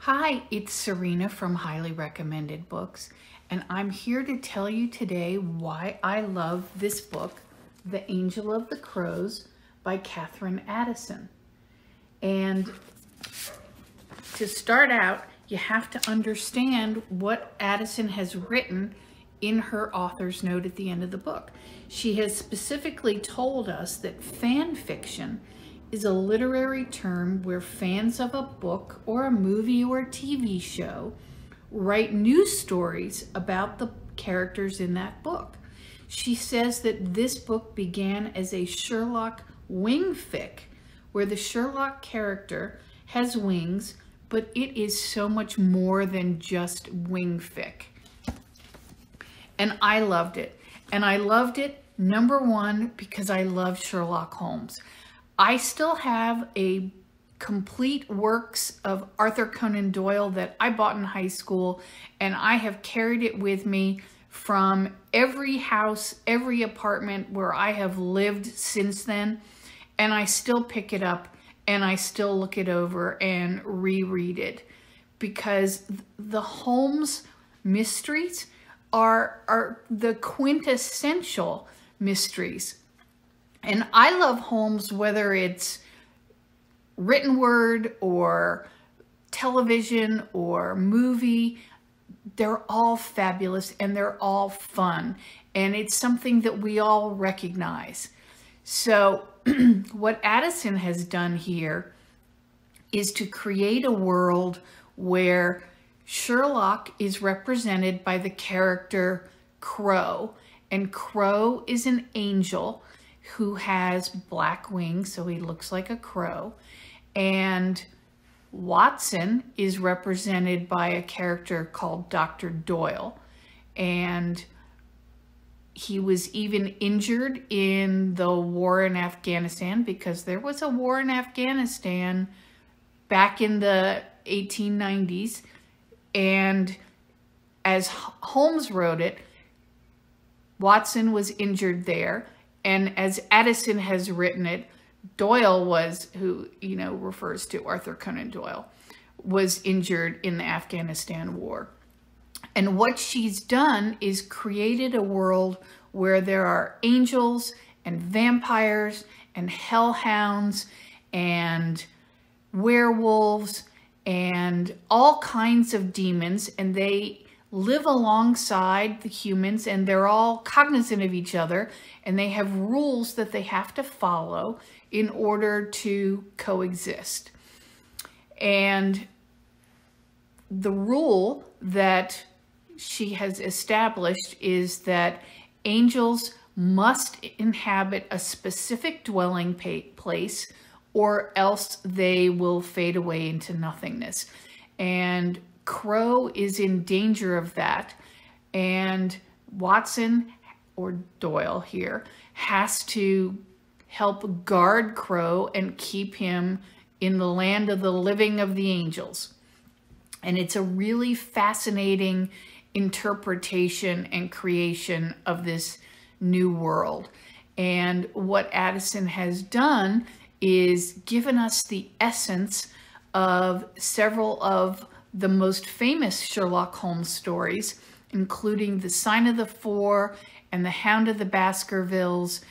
Hi, it's Serena from Highly Recommended Books, and I'm here to tell you today why I love this book, The Angel of the Crows by Katherine Addison. And to start out, you have to understand what Addison has written in her author's note at the end of the book. She has specifically told us that fan fiction is a literary term where fans of a book or a movie or a TV show write news stories about the characters in that book. She says that this book began as a Sherlock wing fic, where the Sherlock character has wings, but it is so much more than just wing fic. And I loved it. And I loved it, number one, because I love Sherlock Holmes. I still have a complete works of Arthur Conan Doyle that I bought in high school, and I have carried it with me from every house, every apartment where I have lived since then, and I still pick it up and I still look it over and reread it, because the Holmes mysteries are the quintessential mysteries. And I love Holmes, whether it's written word or television or movie. They're all fabulous and they're all fun. And it's something that we all recognize. So what Addison has done here is to create a world where Sherlock is represented by the character Crow. And Crow is an angel who has black wings, so he looks like a crow. And Watson is represented by a character called Dr. Doyle. And he was even injured in the war in Afghanistan, because there was a war in Afghanistan back in the 1890s. And as Holmes wrote it, Watson was injured there. And as Addison has written it, Doyle was, who, refers to Arthur Conan Doyle, was injured in the Afghanistan war. And what she's done is created a world where there are angels and vampires and hellhounds and werewolves and all kinds of demons, and they live alongside the humans, and they're all cognizant of each other, and they have rules that they have to follow in order to coexist. And the rule that she has established is that angels must inhabit a specific dwelling place, or else they will fade away into nothingness. And Crow is in danger of that, and Watson, or Doyle here, has to help guard Crow and keep him in the land of the living of the angels. And it's a really fascinating interpretation and creation of this new world. And what Addison has done is given us the essence of several of the most famous Sherlock Holmes stories, including The Sign of the Four and The Hound of the Baskervilles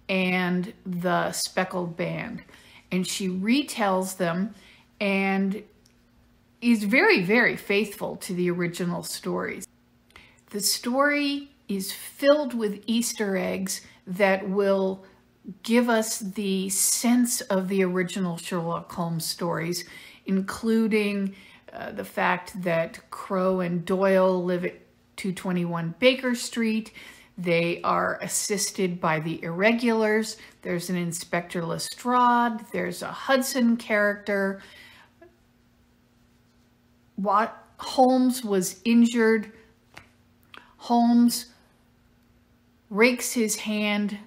and The Speckled Band. And she retells them and is very, very faithful to the original stories. The story is filled with Easter eggs that will give us the sense of the original Sherlock Holmes stories, including the fact that Crow and Doyle live at 221 Baker Street. They are assisted by the Irregulars. There's an Inspector Lestrade. There's a Hudson character. Holmes was injured. Holmes rakes his hand.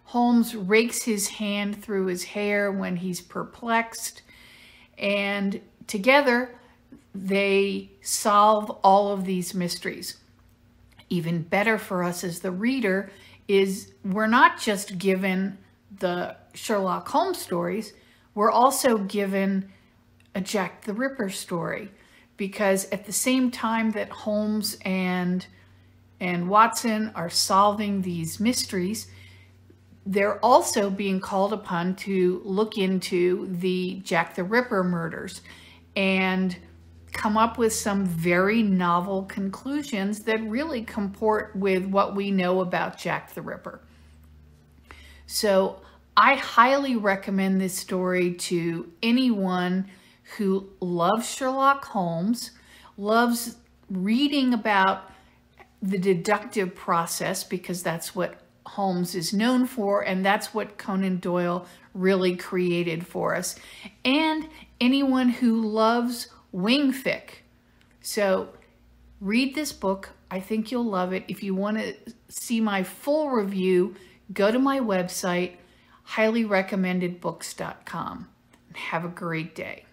Holmes rakes his hand through his hair when he's perplexed, and together they solve all of these mysteries. Even better for us as the reader is we're not just given the Sherlock Holmes stories, we're also given a Jack the Ripper story, because at the same time that Holmes and Watson are solving these mysteries, they're also being called upon to look into the Jack the Ripper murders and come up with some very novel conclusions that really comport with what we know about Jack the Ripper. So I highly recommend this story to anyone who loves Sherlock Holmes, loves reading about the deductive process, because that's what Holmes is known for, and that's what Conan Doyle really created for us, and anyone who loves wingfic. So read this book. I think you'll love it. If you want to see my full review, go to my website, highlyrecommendedbooks.com. Have a great day.